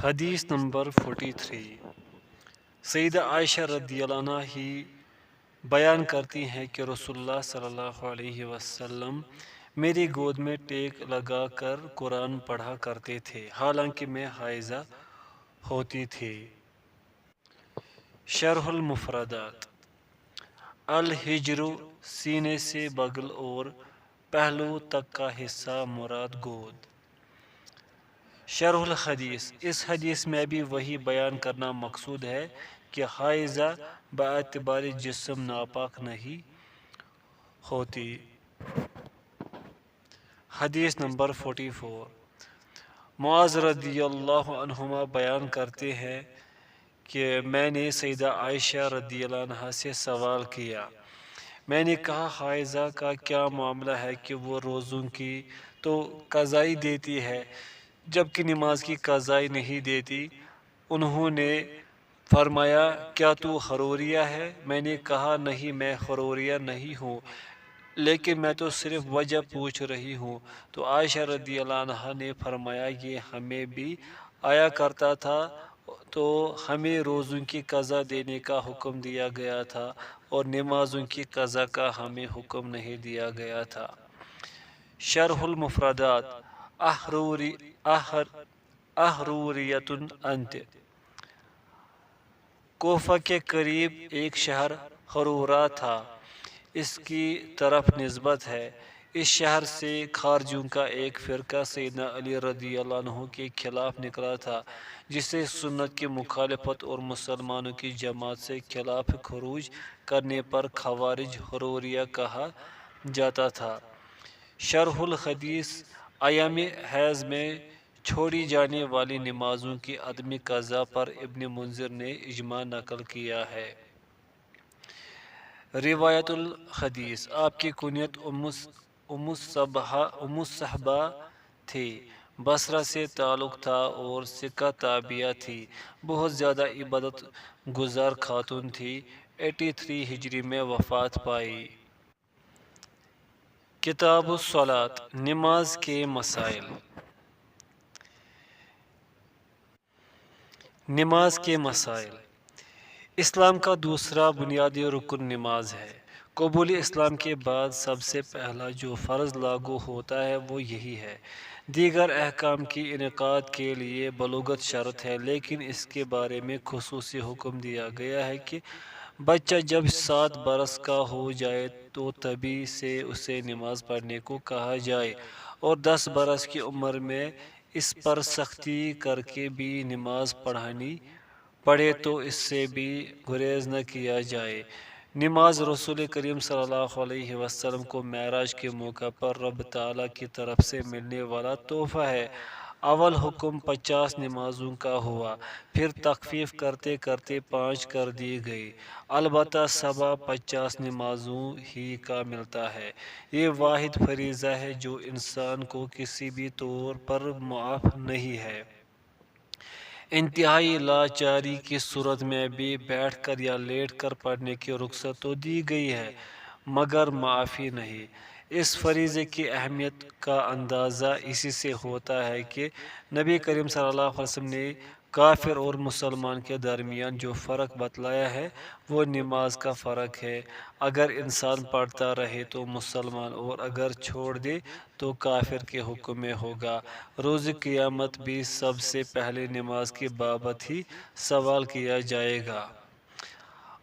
حدیث نمبر 43۔ سیدہ عائشہ رضی اللہ عنہ ہی بیان کرتی ہیں کہ رسول اللہ صلی اللہ علیہ وسلم میری گود میں ٹیک لگا کر قرآن پڑھا کرتے تھے حالانکہ میں حائضہ ہوتی تھی۔ شرح المفردات: الحجر سینے سے بغل اور پہلو تک کا حصہ مراد گود۔ شرح الحدیث: اس حدیث میں بھی وہی بیان کرنا مقصود ہے کہ حائضہ باعتبار جسم ناپاک نہیں ہوتی۔ حدیث نمبر 44۔ معاذ رضی اللہ عنہما بیان کرتے ہیں کہ میں نے سیدہ عائشہ رضی اللہ عنہا سے سوال کیا۔ میں نے کہا حائضہ کا کیا معاملہ ہے کہ وہ روزوں کی تو قضائی دیتی ہے جبکہ نماز کی قضائی نہیں دیتی؟ انہوں نے فرمایا کیا تو حروریہ ہے؟ میں نے کہا نہیں، میں حروریہ نہیں ہوں، لیکن میں تو صرف وجہ پوچھ رہی ہوں۔ تو عائشہ رضی اللہ عنہا نے فرمایا یہ ہمیں بھی آیا کرتا تھا تو ہمیں روزوں کی قضا دینے کا حکم دیا گیا تھا اور نمازوں کی قضا کا ہمیں حکم نہیں دیا گیا تھا۔ شرح المفردات: احروریۃ انت۔ کوفہ کے قریب ایک شہر حرورہ تھا، اس کی طرف نسبت ہے۔ اس شہر سے خارجیوں کا ایک فرقہ سیدنا علی رضی اللہ عنہ کے خلاف نکلا تھا، جسے سنت کی مخالفت اور مسلمانوں کی جماعت سے خلاف خروج کرنے پر خوارج حروریہ کہا جاتا تھا۔ شرح الحدیث: ایام حیض میں چھوڑی جانے والی نمازوں کی عدم قضا پر ابن منذر نے اجماع نقل کیا ہے۔ روایت الحدیث: آپ کی کنیت ام صحبہ تھی، بصرہ سے تعلق تھا اور ثقہ تابعہ تھی، بہت زیادہ عبادت گزار خاتون تھی، 83 ہجری میں وفات پائی۔ کتاب الصلاۃ: نماز کے مسائل۔ نماز کے مسائل: اسلام کا دوسرا بنیادی رکن نماز ہے۔ قبول اسلام کے بعد سب سے پہلا جو فرض لاگو ہوتا ہے وہ یہی ہے۔ دیگر احکام کی انعقاد کے لیے بلوغت شرط ہے، لیکن اس کے بارے میں خصوصی حکم دیا گیا ہے کہ بچہ جب 7 برس کا ہو جائے تو تبھی سے اسے نماز پڑھنے کو کہا جائے، اور 10 برس کی عمر میں اس پر سختی کر کے بھی نماز پڑھانی پڑے تو اس سے بھی گریز نہ کیا جائے۔ نماز رسول کریم صلی اللہ علیہ وسلم کو معراج کے موقع پر رب تعالیٰ کی طرف سے ملنے والا تحفہ ہے۔ اول حکم 50 نمازوں کا ہوا، پھر تخفیف کرتے کرتے 5 کر دی گئی، البتہ ثواب 50 نمازوں ہی کا ملتا ہے۔ یہ واحد فریضہ ہے جو انسان کو کسی بھی طور پر معاف نہیں ہے۔ انتہائی لاچاری کی صورت میں بھی بیٹھ کر یا لیٹ کر پڑھنے کی رخصت تو دی گئی ہے، مگر معافی نہیں۔ اس فریضے کی اہمیت کا اندازہ اسی سے ہوتا ہے کہ نبی کریم صلی اللہ علیہ وسلم نے کافر اور مسلمان کے درمیان جو فرق بتلایا ہے وہ نماز کا فرق ہے۔ اگر انسان پڑھتا رہے تو مسلمان اور اگر چھوڑ دے تو کافر کے حکم میں ہوگا۔ روز قیامت بھی سب سے پہلے نماز کی بابت ہی سوال کیا جائے گا۔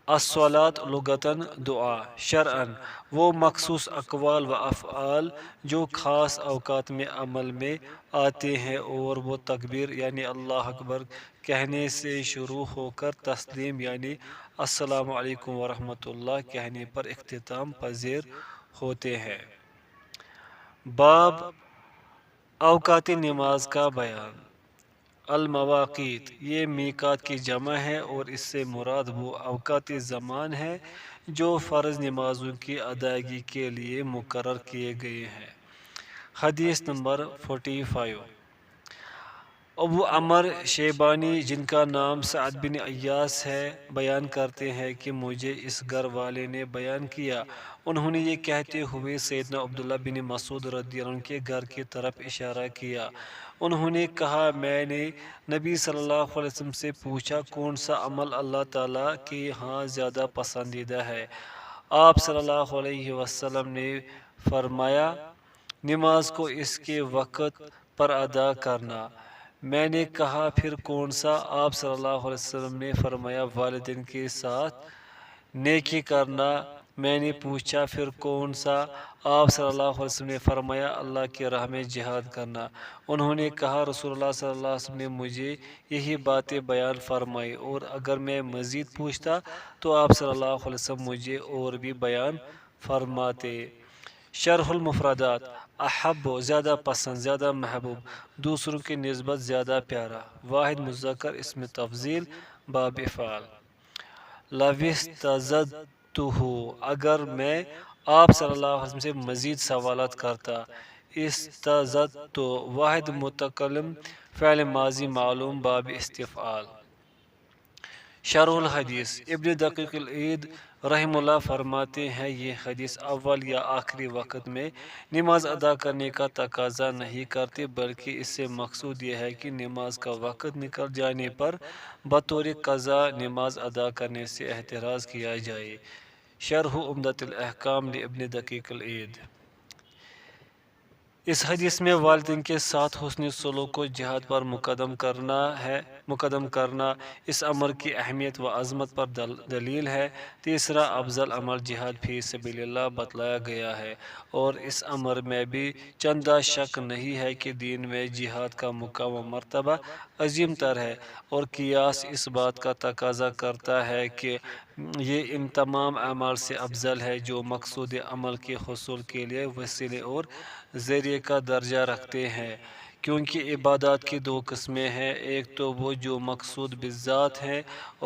الصلاۃ لغتاً دعا، شرعاً وہ مخصوص اقوال و افعال جو خاص اوقات میں عمل میں آتے ہیں، اور وہ تکبیر یعنی اللہ اکبر کہنے سے شروع ہو کر تسلیم یعنی السلام علیکم ورحمۃ اللہ کہنے پر اختتام پذیر ہوتے ہیں۔ باب اوقات نماز کا بیان۔ المواقیت، یہ میقات کی جمع ہے اور اس سے مراد وہ اوقات زمان ہے جو فرض نمازوں کی ادائیگی کے لیے مقرر کیے گئے ہیں۔ حدیث نمبر 45۔ ابو عمر شیبانی جن کا نام سعد بن ایاس ہے بیان کرتے ہیں کہ مجھے اس گھر والے نے بیان کیا، انہوں نے یہ کہتے ہوئے سیدنا عبداللہ بن مسعود رضی اللہ عنہ کے گھر کی طرف اشارہ کیا، انہوں نے کہا میں نے نبی صلی اللہ علیہ وسلم سے پوچھا کون سا عمل اللہ تعالیٰ کے ہاں زیادہ پسندیدہ ہے؟ آپ صلی اللہ علیہ وسلم نے فرمایا نماز کو اس کے وقت پر ادا کرنا۔ میں نے کہا پھر کون سا؟ آپ صلی اللہ علیہ وسلم نے فرمایا والدین کے ساتھ نیکی کرنا۔ میں نے پوچھا پھر کون سا؟ آپ صلی اللہ علیہ وسلم نے فرمایا اللہ کی راہ میں جہاد کرنا۔ انہوں نے کہا رسول اللہ صلی اللہ علیہ وسلم نے مجھے یہی باتیں بیان فرمائی، اور اگر میں مزید پوچھتا تو آپ صلی اللہ علیہ وسلم مجھے اور بھی بیان فرماتے۔ شرح المفردات: احب زیادہ پسند، زیادہ محبوب، دوسروں کی نسبت زیادہ پیارا۔ واحد مذکر اسم تفضیل باب افعال۔ لَوِسْتَزَدْتُهُ اگر میں آپ صلی اللہ علیہ وسلم سے مزید سوالات کرتا۔ استزدت واحد متکلم فعل ماضی معلوم باب استفعال۔ شرح الحدیث: ابن دقیق العید رحمہ اللہ فرماتے ہیں یہ حدیث اول یا آخری وقت میں نماز ادا کرنے کا تقاضا نہیں کرتے، بلکہ اس سے مقصود یہ ہے کہ نماز کا وقت نکل جانے پر بطور قضا نماز ادا کرنے سے احتراز کیا جائے۔ شرح عمدۃ الاحکام لابن دقیق العید۔ اس حدیث میں والدین کے ساتھ حسن سلوک کو جہاد پر مقدم کرنا اس امر کی اہمیت و عظمت پر دلیل ہے۔ تیسرا افضل عمل جہاد فی سبیل اللہ بتلایا گیا ہے، اور اس امر میں بھی چندہ شک نہیں ہے کہ دین میں جہاد کا مقام و مرتبہ عظیم تر ہے، اور قیاس اس بات کا تقاضا کرتا ہے کہ یہ ان تمام اعمال سے افضل ہے جو مقصود عمل کے حصول کے لیے وسیلے اور ذریعے کا درجہ رکھتے ہیں، کیونکہ عبادات کی دو قسمیں ہیں، ایک تو وہ جو مقصود بالذات ہیں،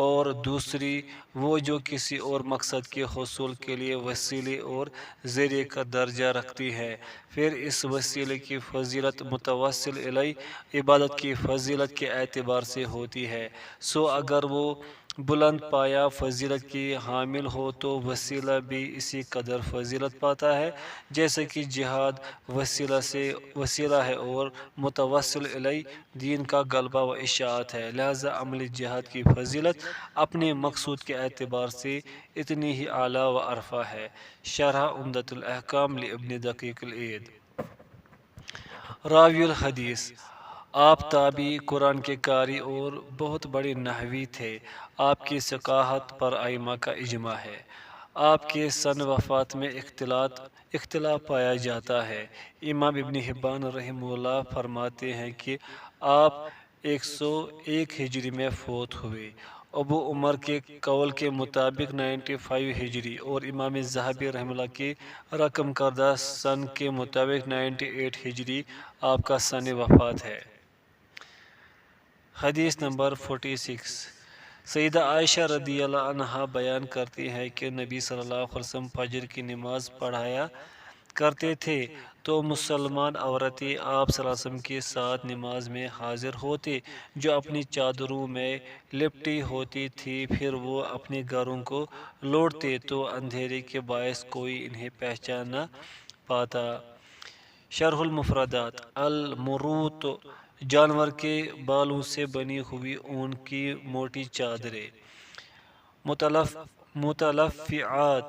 اور دوسری وہ جو کسی اور مقصد کے حصول کے لیے وسیلے اور ذریعے کا درجہ رکھتی ہیں۔ پھر اس وسیلے کی فضیلت متوسل الیہ عبادت کی فضیلت کے اعتبار سے ہوتی ہے، سو اگر وہ بلند پایا فضیلت کی حامل ہو تو وسیلہ بھی اسی قدر فضیلت پاتا ہے جیسا کہ جہاد وسیلہ ہے اور متوسل الیہ دین کا غلبہ و اشاعت ہے، لہذا عمل جہاد کی فضیلت اپنے مقصود کے اعتبار سے اتنی ہی اعلیٰ و ارفع ہے۔ شرح عمدۃ الاحکام لابن دقیق العید۔ راوی الحدیث: آپ تابعی، قرآن کے قاری اور بہت بڑے نحوی تھے۔ آپ کی ثقافت پر ائمہ کا اجماع ہے۔ آپ کے سن وفات میں اختلاف پایا جاتا ہے۔ امام ابن حبان رحمہ اللہ فرماتے ہیں کہ آپ 101 ہجری میں فوت ہوئے، ابو عمر کے قول کے مطابق 95 ہجری، اور امام ذہبی رحمہ اللہ کی رقم کردہ سن کے مطابق 98 ہجری آپ کا سن وفات ہے۔ حدیث نمبر 46۔ سیدہ عائشہ رضی اللہ عنہا بیان کرتی ہیں کہ نبی صلی اللہ علیہ وسلم فجر کی نماز پڑھایا کرتے تھے تو مسلمان عورتیں آپ صلی اللہ علیہ وسلم کے ساتھ نماز میں حاضر ہوتی جو اپنی چادروں میں لپٹی ہوتی تھی، پھر وہ اپنے گھروں کو لوٹتے تو اندھیرے کے باعث کوئی انہیں پہچان نہ پاتا۔ شرح المفردات: المروت جانور کے بالوں سے بنی ہوئی اون کی موٹی چادریں۔ متلفعات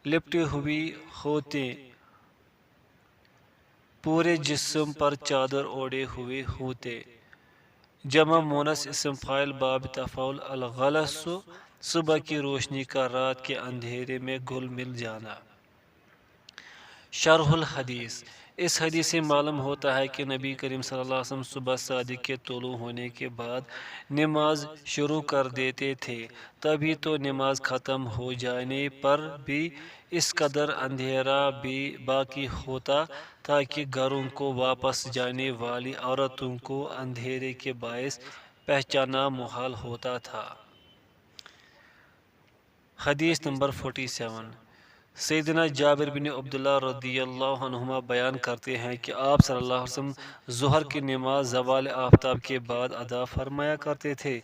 لپٹی ہوئی ہوتیں، پورے جسم پر چادر اوڑھے ہوئے ہوتے۔ جمع مونس اسم فاعل باب تفاعل الغلس صبح کی روشنی کا رات کے اندھیرے میں گھل مل جانا۔ شرح الحدیث: اس حدیث سے معلوم ہوتا ہے کہ نبی کریم صلی اللہ علیہ وسلم صبح صادق کے طلوع ہونے کے بعد نماز شروع کر دیتے تھے، تبھی تو نماز ختم ہو جانے پر بھی اس قدر اندھیرا بھی باقی ہوتا تاکہ گھروں کو واپس جانے والی عورتوں کو اندھیرے کے باعث پہچاننا محال ہوتا تھا۔ حدیث نمبر 47۔ سیدنا جابر بن عبداللہ رضی اللہ عنہما بیان کرتے ہیں کہ آپ صلی اللہ علیہ وسلم ظہر کی نماز زوال آفتاب کے بعد ادا فرمایا کرتے تھے۔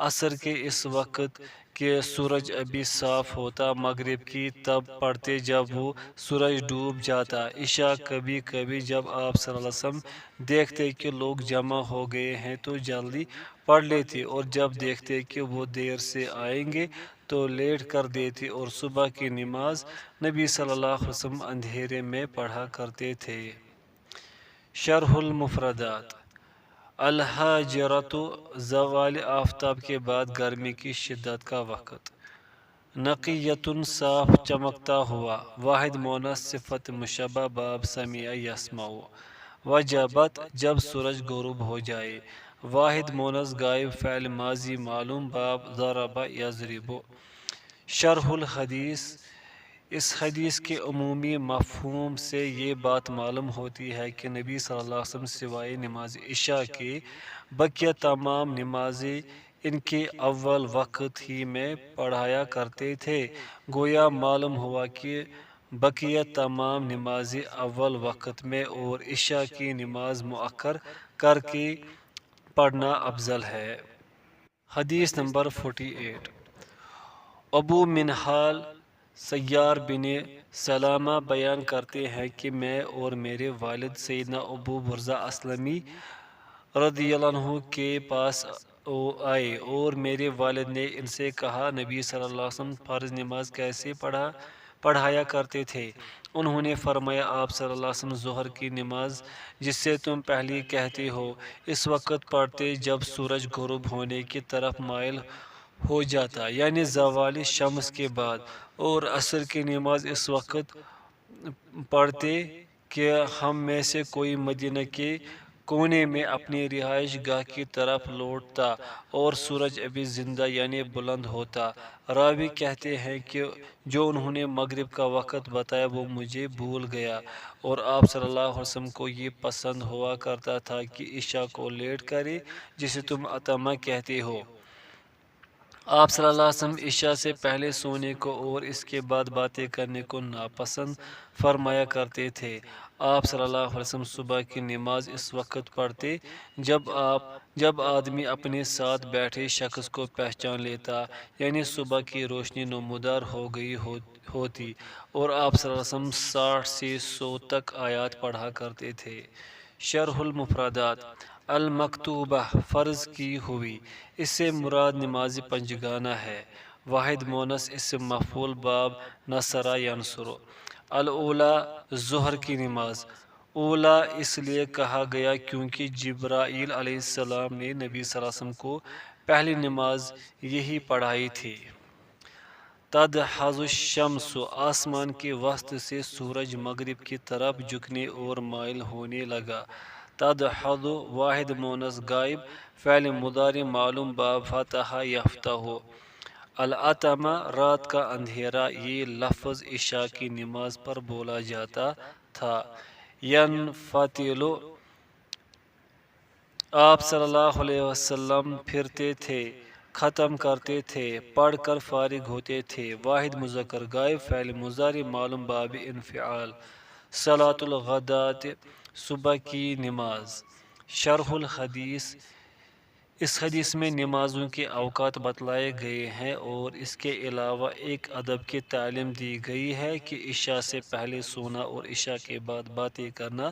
عصر کے اس وقت کہ سورج ابھی صاف ہوتا، مغرب کی تب پڑھتے جب وہ سورج ڈوب جاتا، عشاء کبھی کبھی جب آپ صلی اللہ علیہ وسلم دیکھتے کہ لوگ جمع ہو گئے ہیں تو جلدی پڑھ لیتے، اور جب دیکھتے کہ وہ دیر سے آئیں گے تو لیٹ کر دیتے، اور صبح کی نماز نبی صلی اللہ علیہ وسلم اندھیرے میں پڑھا کرتے تھے۔ شرح المفردات: الحاجرۃ، زوال آفتاب کے بعد گرمی کی شدت کا وقت۔ نقیۃ، صاف چمکتا ہوا۔ واحد مونث صفت مشبہ باب سمیع یسمع۔ وجبت، جب سورج غروب ہو جائے۔ واحد مونث غائب فعل ماضی معلوم باب ضرب یضرب۔ شرح الحدیث: اس حدیث کے عمومی مفہوم سے یہ بات معلوم ہوتی ہے کہ نبی صلی اللہ علیہ وسلم سوائے نماز عشاء کے بقیہ تمام نمازیں ان کے اول وقت ہی میں پڑھایا کرتے تھے۔ گویا معلوم ہوا کہ بقیہ تمام نمازیں اول وقت میں اور عشاء کی نماز مؤخر کر کے پڑھنا افضل ہے۔ حدیث نمبر 48۔ ابو منہال سیار بن سلامہ بیان کرتے ہیں کہ میں اور میرے والد سیدنا ابو برزہ اسلمی رضی اللہ عنہ کے پاس آئے اور میرے والد نے ان سے کہا، نبی صلی اللہ علیہ وسلم فرض نماز کیسے پڑھایا کرتے تھے؟ انہوں نے فرمایا، آپ صلی اللہ علیہ وسلم ظہر کی نماز جسے تم پہلی کہتے ہو اس وقت پڑھتے جب سورج غروب ہونے کی طرف مائل ہو جاتا، یعنی زوال شمس کے بعد، اور عصر کی نماز اس وقت پڑھتے کہ ہم میں سے کوئی مدینہ کے کونے میں اپنی رہائش گاہ کی طرف لوٹتا اور سورج ابھی زندہ یعنی بلند ہوتا۔ راوی کہتے ہیں کہ جو انہوں نے مغرب کا وقت بتایا وہ مجھے بھول گیا، اور آپ صلی اللہ علیہ وسلم کو یہ پسند ہوا کرتا تھا کہ عشاء کو لیٹ کرے جسے تم اتمہ کہتے ہو۔ آپ صلی اللہ علیہ وسلم عشاء سے پہلے سونے کو اور اس کے بعد باتیں کرنے کو ناپسند فرمایا کرتے تھے۔ آپ صلی اللہ علیہ وسلم صبح کی نماز اس وقت پڑھتے جب آدمی اپنے ساتھ بیٹھے شخص کو پہچان لیتا، یعنی صبح کی روشنی نمودار ہو گئی ہوتی، اور آپ صلی اللہ علیہ وسلم 60 سے 100 تک آیات پڑھا کرتے تھے۔ شرح المفردات: المکتوبہ، فرض کی ہوئی، اس سے مراد نماز پنجگانہ ہے۔ واحد مونث اسم مفعول باب نصر ینصر۔ الاولیٰ، ظہر کی نماز۔ اولیٰ اس لیے کہا گیا کیونکہ جبرائیل علیہ السلام نے نبی صلی اللہ علیہ وسلم کو پہلی نماز یہی پڑھائی تھی۔ تدحض الشمس، آسمان کے وسط سے سورج مغرب کی طرف جھکنے اور مائل ہونے لگا۔ تدحض، واحد مونث غائب فعل مضارع معلوم باب فتح یفتح۔ العتمہ، رات کا اندھیرا، یہ لفظ عشاء کی نماز پر بولا جاتا تھا۔ ینفتل، آپ صلی اللہ علیہ وسلم پھرتے تھے، ختم کرتے تھے، پڑھ کر فارغ ہوتے تھے۔ واحد مذکر غائب فعل مضارع معلوم باب انفعال۔ صلاۃ الغداۃ، صبح کی نماز۔ شرح الحدیث: اس حدیث میں نمازوں کے اوقات بتلائے گئے ہیں اور اس کے علاوہ ایک ادب کی تعلیم دی گئی ہے کہ عشاء سے پہلے سونا اور عشاء کے بعد باتیں کرنا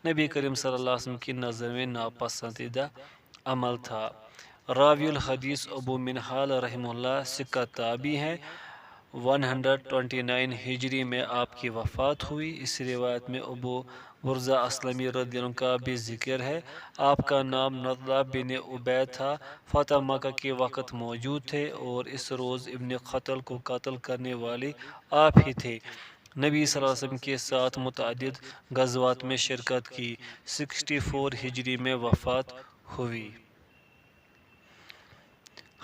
نبی کریم صلی اللہ علیہ وسلم کی نظر میں ناپسندیدہ عمل تھا۔ راوی الحدیث ابو منہال رحمہ اللہ ثقہ تابعی ہیں۔ 129 ہجری میں آپ کی وفات ہوئی۔ اس روایت میں ابو برزہ اسلمی رضی اللہ عنہ کا بھی ذکر ہے۔ آپ کا نام نضلہ بن عبید تھا۔ فتح مکہ کے وقت موجود تھے اور اس روز ابن قتل کو قتل کرنے والے آپ ہی تھے۔ نبی صلی اللہ علیہ وسلم کے ساتھ متعدد غزوات میں شرکت کی۔ 64 ہجری میں وفات ہوئی۔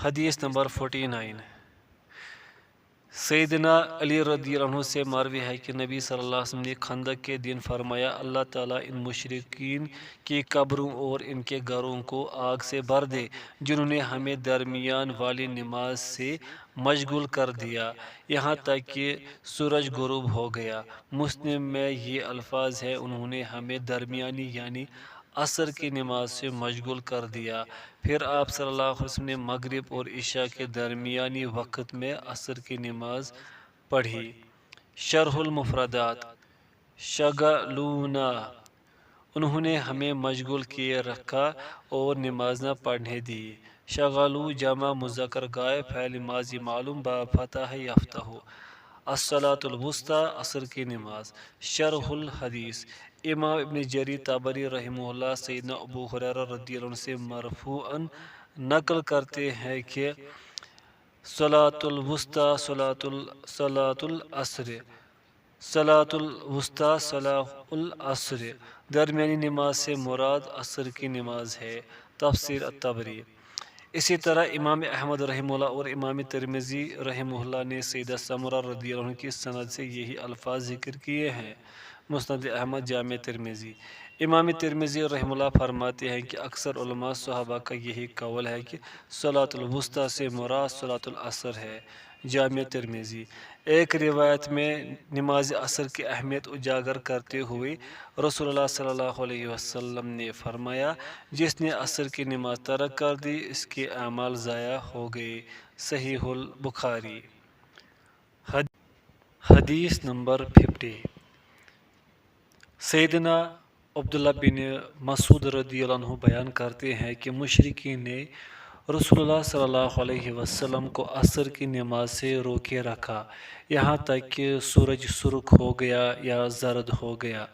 حدیث نمبر 49۔ سیدنا علی رضی اللہ عنہ سے مروی ہے کہ نبی صلی اللہ علیہ وسلم نے خندق کے دن فرمایا، اللہ تعالیٰ ان مشرکین کی قبروں اور ان کے گھروں کو آگ سے بھر دے جنہوں نے ہمیں درمیان والی نماز سے مشغول کر دیا یہاں تک کہ سورج غروب ہو گیا۔ مسلم میں یہ الفاظ ہیں، انہوں نے ہمیں درمیانی یعنی عصر کی نماز سے مشغول کر دیا۔ پھر آپ صلی اللہ علیہ وسلم نے مغرب اور عشاء کے درمیانی وقت میں عصر کی نماز پڑھی۔ شرح المفردات، شغلونا، انہوں نے ہمیں مشغول کیے رکھا اور نماز نہ پڑھنے دی۔ شغلو جمع مذکر غائب، فعل ماضی معلوم، باب فتح یفتح۔ الصلاۃ الوسطی، عصر کی نماز۔ شرح الحدیث، امام ابن جریر طبری رحمہ اللہ سیدنا ابو ہریرہ رضی اللہ عنہ سے مرفوعاً نقل کرتے ہیں کہ صلاۃ الوسطی صلاۃ العصر، صلاۃ الوسطی صلاۃ العصر، درمیانی نماز سے مراد عصر کی نماز ہے۔ تفسیر الطبری۔ اسی طرح امام احمد رحمہ اللہ اور امام ترمذی رحمہ اللہ نے سیدہ سمرہ رضی اللہ عنہ کی سند سے یہی الفاظ ذکر کیے ہیں۔ مسند احمد، جامع ترمذی۔ امام ترمذی رحمہ اللہ فرماتے ہیں کہ اکثر علماء صحابہ کا یہی قول ہے کہ صلاۃ الوسطی سے مراد صلاۃ العصر ہے۔ جامع ترمذی۔ ایک روایت میں نماز عصر کی اہمیت اجاگر کرتے ہوئے رسول اللہ صلی اللہ علیہ وسلم نے فرمایا، جس نے عصر کی نماز ترک کر دی اس کے اعمال ضائع ہو گئے۔ صحیح البخاری۔ حدیث نمبر 50۔ سیدنا عبداللہ بن مسعود رضی اللہ عنہ بیان کرتے ہیں کہ مشرکین نے رسول اللہ صلی اللہ علیہ وسلم کو عصر کی نماز سے روکے رکھا، یہاں تک کہ سورج سرخ ہو گیا یا زرد ہو گیا،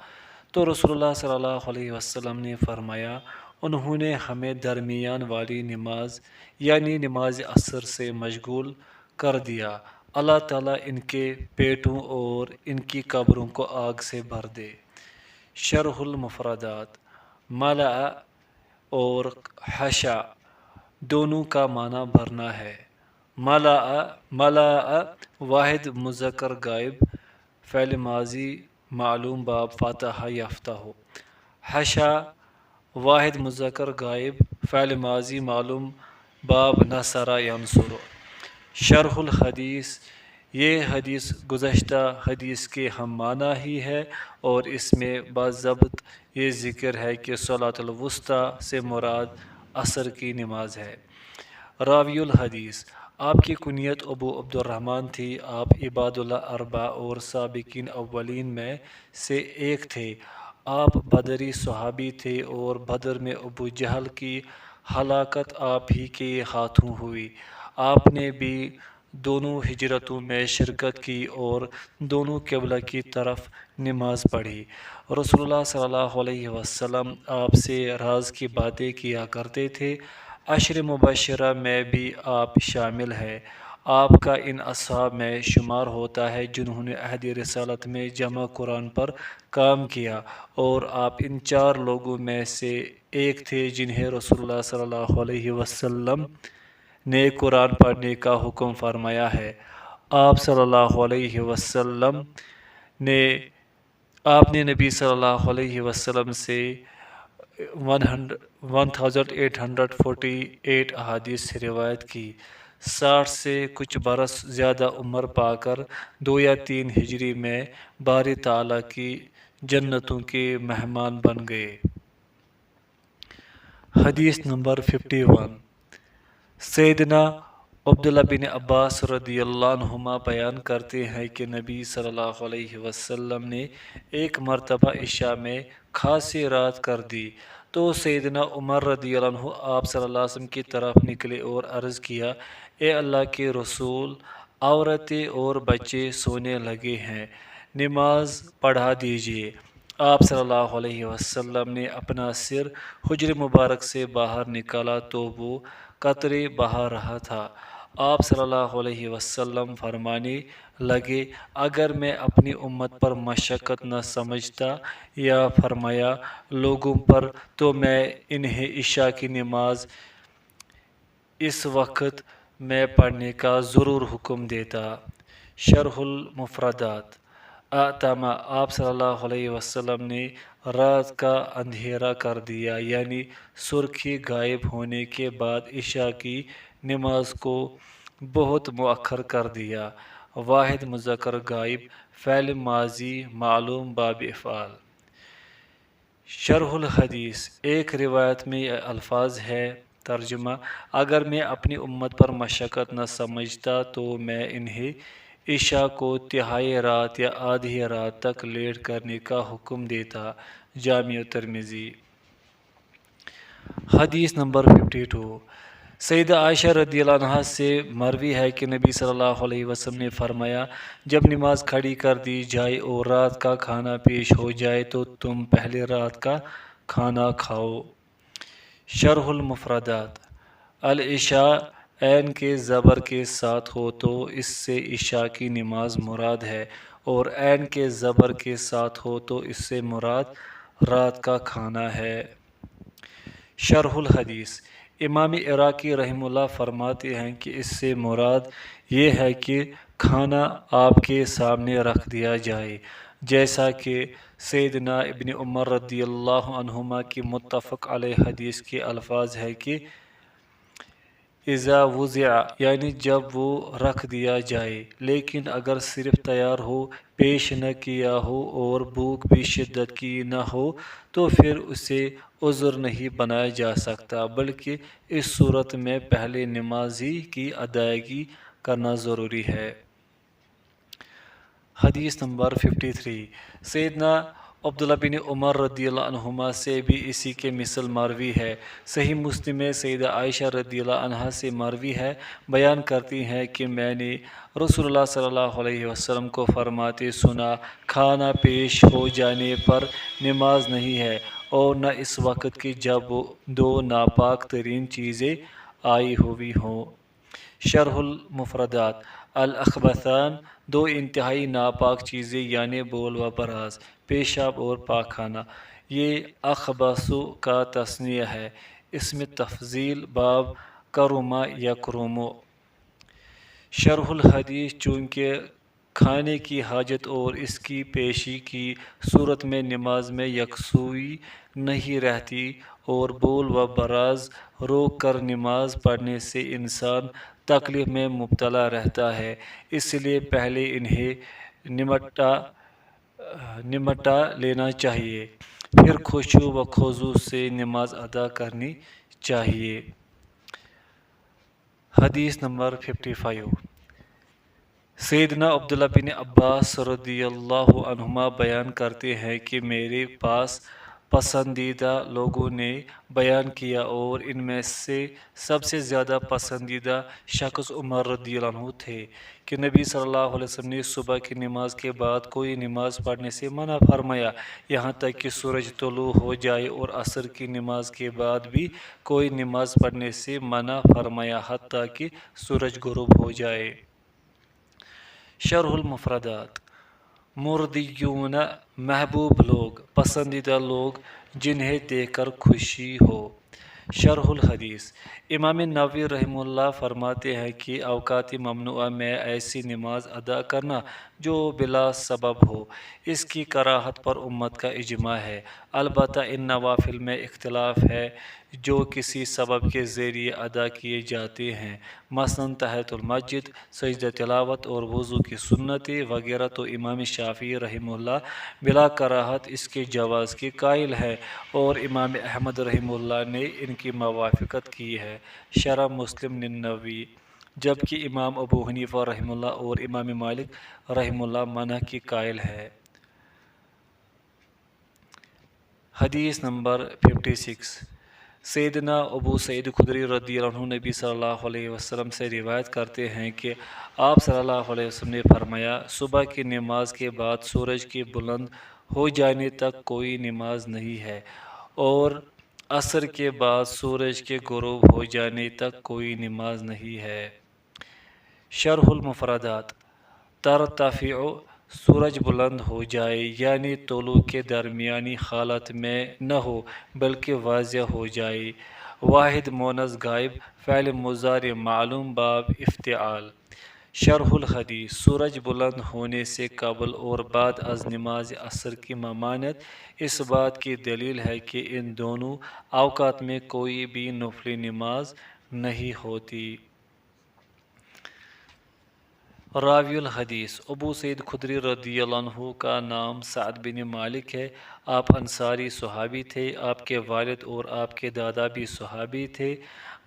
تو رسول اللہ صلی اللہ علیہ وسلم نے فرمایا، انہوں نے ہمیں درمیان والی نماز یعنی نماز عصر سے مشغول کر دیا، اللہ تعالیٰ ان کے پیٹوں اور ان کی قبروں کو آگ سے بھر دے۔ شرح المفردات، ملأ اور حشا دونوں کا معنی بھرنا ہے۔ ملأ واحد مذکر غائب، فعل ماضی معلوم، باب فتح یفتح۔ حشا واحد مذکر غائب، فعل ماضی معلوم، باب نصر ینصر۔ شرح الحدیث، یہ حدیث گزشتہ حدیث کے ہم معنی ہی ہے اور اس میں باضابط یہ ذکر ہے کہ صلاۃ الوسطی سے مراد عصر کی نماز ہے۔ راوی الحدیث، آپ کی کنیت ابو عبد الرحمن تھی، آپ عباد اللہ اربعہ اور سابقین اولین میں سے ایک تھے، آپ بدری صحابی تھے اور بدر میں ابو جہل کی ہلاکت آپ ہی کے ہاتھوں ہوئی۔ آپ نے بھی دونوں ہجرتوں میں شرکت کی اور دونوں قبلہ کی طرف نماز پڑھی۔ رسول اللہ صلی اللہ علیہ وسلم آپ سے راز کی باتیں کیا کرتے تھے، عشر مبشرہ میں بھی آپ شامل ہیں۔ آپ کا ان اصحاب میں شمار ہوتا ہے جنہوں نے عہد رسالت میں جمع قرآن پر کام کیا، اور آپ ان 4 لوگوں میں سے ایک تھے جنہیں رسول اللہ صلی اللہ علیہ وسلم نے قرآن پڑھنے کا حکم فرمایا ہے۔ آپ صلی اللہ علیہ وسلم نے آپ نے نبی صلی اللہ علیہ وسلم سے 1848 احادیث روایت کی، 60 سے کچھ برس زیادہ عمر پا کر 2 یا 3 ہجری میں باری تعالیٰ کی جنتوں کے مہمان بن گئے۔ حدیث نمبر 51۔ سیدنا عبداللہ بن عباس رضی اللہ عنہما بیان کرتے ہیں کہ نبی صلی اللہ علیہ وسلم نے ایک مرتبہ عشاء میں خاصی رات کر دی تو سیدنا عمر رضی اللہ عنہ آپ صلی اللہ علیہ وسلم کی طرف نکلے اور عرض کیا، اے اللہ کے رسول، عورتیں اور بچے سونے لگے ہیں، نماز پڑھا دیجیے۔ آپ صلی اللہ علیہ وسلم نے اپنا سر حجر مبارک سے باہر نکالا تو وہ قطرے بہا رہا تھا۔ آپ صلی اللہ علیہ وسلم فرمانے لگے، اگر میں اپنی امت پر مشقت نہ سمجھتا، یا فرمایا لوگوں پر، تو میں انہیں عشاء کی نماز اس وقت میں پڑھنے کا ضرور حکم دیتا۔ شرح المفردات، اعتمہ، آپ صلی اللہ علیہ وسلم نے رات کا اندھیرا کر دیا، یعنی سرخی غائب ہونے کے بعد عشاء کی نماز کو بہت مؤخر کر دیا۔ واحد مذکر غائب، فعل ماضی معلوم، باب افعال۔ شرح الحدیث، ایک روایت میں یہ الفاظ ہے، ترجمہ: اگر میں اپنی امت پر مشقت نہ سمجھتا تو میں انہیں عشاء کو تہائی رات یا آدھی رات تک لیٹ کرنے کا حکم دیتا۔ جامع ترمذی۔ حدیث نمبر 52، سیدہ عائشہ رضی اللہ عنہا سے مروی ہے کہ نبی صلی اللہ علیہ وسلم نے فرمایا، جب نماز کھڑی کر دی جائے اور رات کا کھانا پیش ہو جائے تو تم پہلے رات کا کھانا کھاؤ۔ شرح المفردات، العشاء عین کے زبر کے ساتھ ہو تو اس سے عشاء کی نماز مراد ہے، اور عین کے زبر کے ساتھ ہو تو اس سے مراد رات کا کھانا ہے۔ شرح الحدیث، امام عراقی رحمہ اللہ فرماتے ہیں کہ اس سے مراد یہ ہے کہ کھانا آپ کے سامنے رکھ دیا جائے، جیسا کہ سیدنا ابن عمر رضی اللہ عنہما کی متفق علیہ حدیث کے الفاظ ہے کہ اذا وضع، یعنی جب وہ رکھ دیا جائے، لیکن اگر صرف تیار ہو، پیش نہ کیا ہو اور بھوک بھی شدت کی نہ ہو تو پھر اسے عذر نہیں بنایا جا سکتا، بلکہ اس صورت میں پہلے نمازی کی ادائیگی کرنا ضروری ہے۔ حدیث نمبر 53، سیدنا عبداللہ بن عمر رضی اللہ عنہما سے بھی اسی کے مثل مروی ہے۔ صحیح مسلم میں سیدہ عائشہ رضی اللہ عنہا سے مروی ہے، بیان کرتی ہیں کہ میں نے رسول اللہ صلی اللہ علیہ وسلم کو فرماتے سنا، کھانا پیش ہو جانے پر نماز نہیں ہے، اور نہ اس وقت کی جب دو ناپاک ترین چیزیں آئی ہوئی ہوں۔ شرح المفردات، الاخبثان، دو انتہائی ناپاک چیزیں یعنی بول و براز، پیشاب اور پاخانہ۔ یہ اخبث کا تثنیہ ہے، اسم تفضیل، باب کرما یکرمو۔ شرح الحدیث، چونکہ کھانے کی حاجت اور اس کی پیشی کی صورت میں نماز میں یکسوئی نہیں رہتی اور بول و براز روک کر نماز پڑھنے سے انسان تکلیف میں مبتلا رہتا ہے، اس لیے پہلے انہیں نمٹا لینا چاہیے، پھر خشوع و خضوع سے نماز ادا کرنی چاہیے۔ حدیث نمبر 55، سیدنا عبداللہ بن عباس رضی اللہ عنہما بیان کرتے ہیں کہ میرے پاس پسندیدہ لوگوں نے بیان کیا اور ان میں سے سب سے زیادہ پسندیدہ شخص عمر رضی اللہ عنہ تھے کہ نبی صلی اللہ علیہ وسلم نے صبح کی نماز کے بعد کوئی نماز پڑھنے سے منع فرمایا، یہاں تک کہ سورج طلوع ہو جائے، اور عصر کی نماز کے بعد بھی کوئی نماز پڑھنے سے منع فرمایا حتیٰ کہ سورج غروب ہو جائے۔ شرح المفردات، مردیون، محبوب لوگ، پسندیدہ لوگ، جنہیں دیکھ کر خوشی ہو۔ شرح الحدیث، امام نووی رحمہ اللہ فرماتے ہیں کہ اوقات ممنوعہ میں ایسی نماز ادا کرنا جو بلا سبب ہو، اس کی کراہت پر امت کا اجماع ہے، البتہ ان نوافل میں اختلاف ہے جو کسی سبب کے ذریعے ادا کیے جاتے ہیں، مثلاً تحیۃ المسجد، سجدہ تلاوت اور وضو کی سنتیں وغیرہ، تو امام شافعی رحمہ اللہ بلا کراہت اس کے جواز کے قائل ہے، اور امام احمد رحمہ اللہ نے ان کی موافقت کی ہے۔ شرح مسلم ننوی، جبکہ امام ابو حنیفہ رحمہ اللہ اور امام مالک رحمہ اللہ منع کی قائل ہے۔ حدیث نمبر 56، سیدنا ابو سعید خدری رضی اللہ عنہ نبی صلی اللہ علیہ وسلم سے روایت کرتے ہیں کہ آپ صلی اللہ علیہ وسلم نے فرمایا، صبح کی نماز کے بعد سورج کے بلند ہو جانے تک کوئی نماز نہیں ہے، اور عصر کے بعد سورج کے غروب ہو جانے تک کوئی نماز نہیں ہے۔ شرح المفردات، ترتفع، سورج بلند ہو جائے یعنی طلوع کے درمیانی حالت میں نہ ہو بلکہ واضح ہو جائے۔ واحد مونث غائب، فعل مضارع معلوم، باب افتعال۔ شرح الحدیث، سورج بلند ہونے سے قبل اور بعد از نماز عصر کی ممانعت اس بات کی دلیل ہے کہ ان دونوں اوقات میں کوئی بھی نفلی نماز نہیں ہوتی۔ راوی الحدیث ابو سعید خدری رضی اللہ عنہ کا نام سعد بن مالک ہے۔ آپ انصاری صحابی تھے۔ آپ کے والد اور آپ کے دادا بھی صحابی تھے۔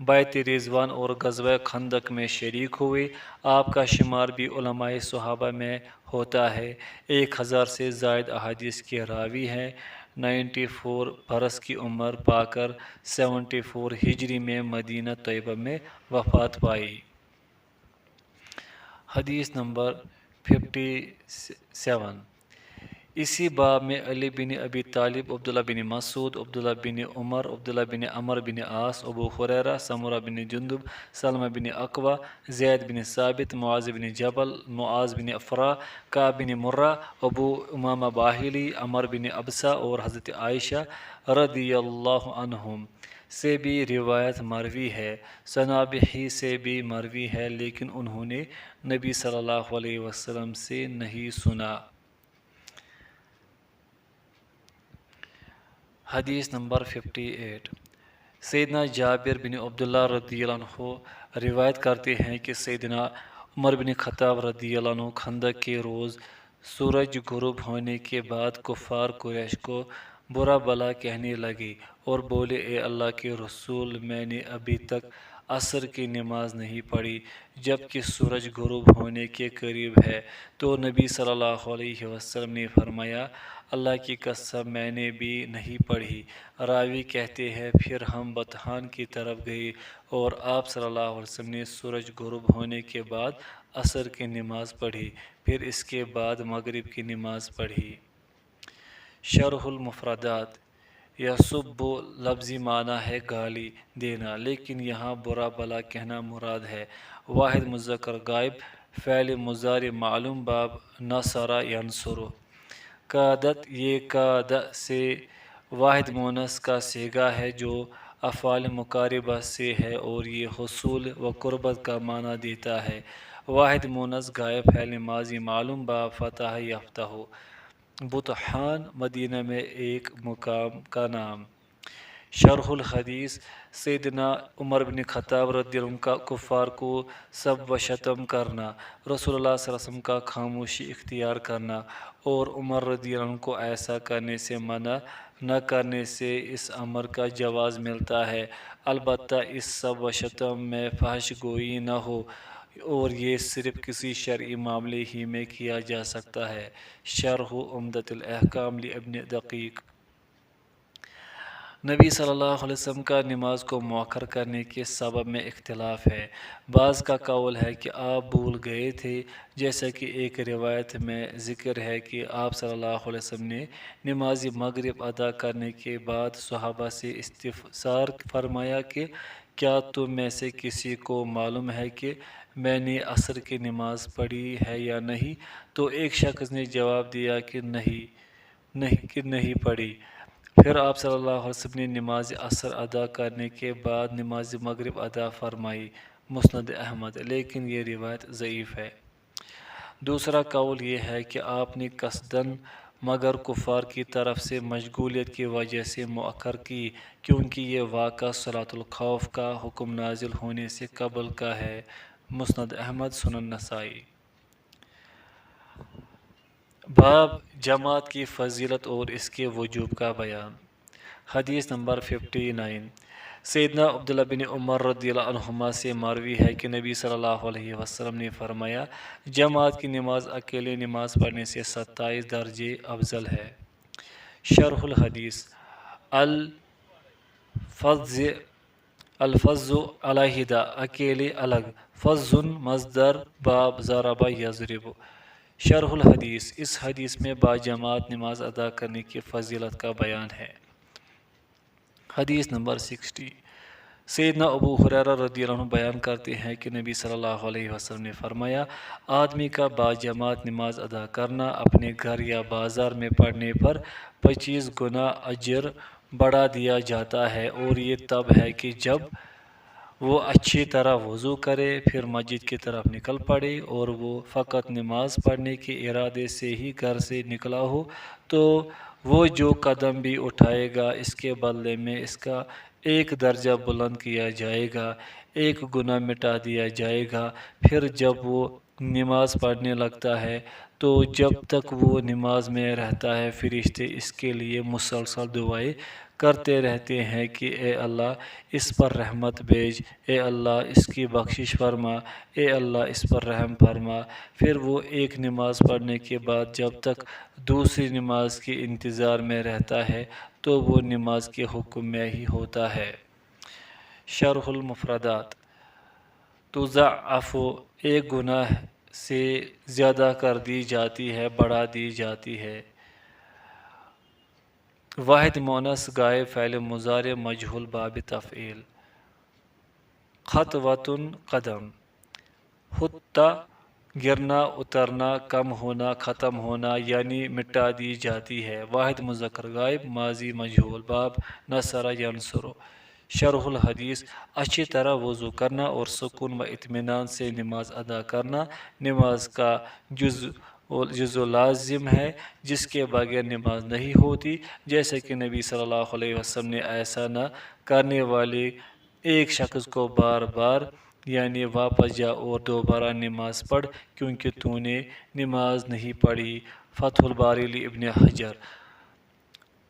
بیعت رضوان اور غزوہ خندق میں شریک ہوئے۔ آپ کا شمار بھی علماء صحابہ میں ہوتا ہے۔ 1000 سے زائد احادیث کے راوی ہیں۔ 94 برس کی عمر پا کر 74 ہجری میں مدینہ طیبہ میں وفات پائی۔ حدیث نمبر 57۔ اسی باب میں علی بن ابی طالب، عبداللہ بن مسعود، عبداللہ بن عمر، عبداللہ بن عمر بن عاص، ابو ہریرہ، سمرہ بن جندب، سلمہ بن اکوع، زید بن ثابت، معاذ بن جبل، معاذ بن افرا، کعب بن مرہ، ابو امامہ باہلی، عمر بن ابسہ اور حضرت عائشہ رضی اللہ عنہم سے بھی روایت مروی ہے۔ صنابحی سے بھی مروی ہے، لیکن انہوں نے نبی صلی اللہ علیہ وسلم سے نہیں سنا۔ حدیث نمبر 58۔ سیدنا جابر بن عبداللہ رضی اللہ عنہ روایت کرتے ہیں کہ سیدنا عمر بن خطاب رضی اللہ عنہ خندق کے روز سورج غروب ہونے کے بعد کفار قریش کو برا بلا کہنے لگے اور بولے، اے اللہ کے رسول، میں نے ابھی تک عصر کی نماز نہیں پڑھی جبکہ سورج غروب ہونے کے قریب ہے۔ تو نبی صلی اللہ علیہ وسلم نے فرمایا، اللہ کی قسم میں نے بھی نہیں پڑھی۔ راوی کہتے ہیں پھر ہم بطحان کی طرف گئے اور آپ صلی اللہ علیہ وسلم نے سورج غروب ہونے کے بعد عصر کی نماز پڑھی، پھر اس کے بعد مغرب کی نماز پڑھی۔ شرح المفردات۔ یسب لفظی معنی ہے گالی دینا، لیکن یہاں برا بلا کہنا مراد ہے۔ واحد مذکر غائب، فعل مضارع معلوم، باب نصر ینصر۔ قعدت، یہ قعد سے واحد مونس کا صیغہ ہے جو افعال مقاربہ سے ہے اور یہ حصول و قربت کا معنی دیتا ہے۔ واحد مونس غائب، فعل ماضی معلوم، باب فتح یفتح۔ بطحان مدینہ میں ایک مقام کا نام۔ شرح الحدیث۔ سیدنا عمر بن خطاب رضی اللہ عنہ کا کفار کو سب و شتم کرنا، رسول اللہ صلی اللہ علیہ وسلم کا خاموشی اختیار کرنا اور عمر رضی اللہ عنہ کو ایسا کرنے سے منع نہ کرنے سے اس امر کا جواز ملتا ہے، البتہ اس سب و شتم میں فحش گوئی نہ ہو اور یہ صرف کسی شرعی معاملے ہی میں کیا جا سکتا ہے۔ شرح عمدۃ الاحکام لابن دقیق۔ نبی صلی اللہ علیہ وسلم کا نماز کو مؤخر کرنے کے سبب میں اختلاف ہے۔ بعض کا قول ہے کہ آپ بھول گئے تھے، جیسا کہ ایک روایت میں ذکر ہے کہ آپ صلی اللہ علیہ وسلم نے نماز مغرب ادا کرنے کے بعد صحابہ سے استفسار فرمایا کہ کیا تم میں سے کسی کو معلوم ہے کہ میں نے عصر کی نماز پڑھی ہے یا نہیں؟ تو ایک شخص نے جواب دیا کہ نہیں پڑھی۔ پھر آپ صلی اللہ علیہ وسلم نے نماز عصر ادا کرنے کے بعد نماز مغرب ادا فرمائی۔ مسند احمد، لیکن یہ روایت ضعیف ہے۔ دوسرا قول یہ ہے کہ آپ نے قصداً مگر کفار کی طرف سے مشغولیت کی وجہ سے مؤخر کی، کیونکہ یہ واقعہ صلاۃ الخوف کا حکم نازل ہونے سے قبل کا ہے۔ مسند احمد، سنن نسائی۔ باب جماعت کی فضیلت اور اس کے وجوب کا بیان۔ حدیث نمبر 59۔ سیدنا عبداللہ بن عمر رضی اللہ عنہما سے مروی ہے کہ نبی صلی اللہ علیہ وسلم نے فرمایا، جماعت کی نماز اکیلے نماز پڑھنے سے 27 درجے افضل ہے۔ شرح الحدیث۔ الفظ علیحدہ، اکیلے الگ، فظ مصدر، باب ضرب یضرب۔ شرح الحدیث۔ اس حدیث میں باجماعت نماز ادا کرنے کی فضیلت کا بیان ہے۔ حدیث نمبر 60۔ سیدنا ابو ہریرہ رضی اللہ عنہ بیان کرتے ہیں کہ نبی صلی اللہ علیہ وسلم نے فرمایا، آدمی کا باجماعت نماز ادا کرنا اپنے گھر یا بازار میں پڑھنے پر 25 گنا اجر بڑھا دیا جاتا ہے، اور یہ تب ہے کہ جب وہ اچھی طرح وضو کرے، پھر مسجد کی طرف نکل پڑے اور وہ فقط نماز پڑھنے کے ارادے سے ہی گھر سے نکلا ہو، تو وہ جو قدم بھی اٹھائے گا اس کے بدلے میں اس کا 1 درجہ بلند کیا جائے گا، 1 گناہ مٹا دیا جائے گا۔ پھر جب وہ نماز پڑھنے لگتا ہے تو جب تک وہ نماز میں رہتا ہے فرشتے اس کے لیے مسلسل دعائیں کرتے رہتے ہیں کہ اے اللہ اس پر رحمت بھیج، اے اللہ اس کی بخشش فرما، اے اللہ اس پر رحم فرما۔ پھر وہ ایک نماز پڑھنے کے بعد جب تک دوسری نماز کے انتظار میں رہتا ہے تو وہ نماز کے حکم میں ہی ہوتا ہے۔ شرح المفردات: تضعف ایک گناہ سے زیادہ کر دی جاتی ہے، بڑھا دی جاتی ہے۔ واحد مونس غائب فعل مضارع مجہول باب تفعیل۔ خطوۃ قدم، حطہ گرنا، اترنا، کم ہونا، ختم ہونا، یعنی مٹا دی جاتی ہے۔ واحد مذکر غائب ماضی مجہول باب نصر ینصر۔ شرح الحدیث: اچھی طرح وضو کرنا اور سکون و اطمینان سے نماز ادا کرنا نماز کا جزو لازم ہے جس کے بغیر نماز نہیں ہوتی، جیسے کہ نبی صلی اللہ علیہ وسلم نے ایسا نہ کرنے والے ایک شخص کو بار بار یعنی واپس جا اور دوبارہ نماز پڑھ کیونکہ تو نے نماز نہیں پڑھی۔ فتح الباری ابن حجر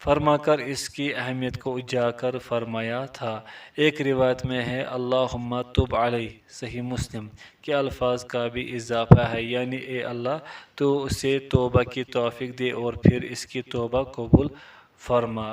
فرما کر اس کی اہمیت کو اجاگر فرمایا تھا۔ ایک روایت میں ہے اللہم تب علیہ، صحیح مسلم کے الفاظ کا بھی اضافہ ہے، یعنی اے اللہ تو اسے توبہ کی توفیق دے اور پھر اس کی توبہ قبول فرما۔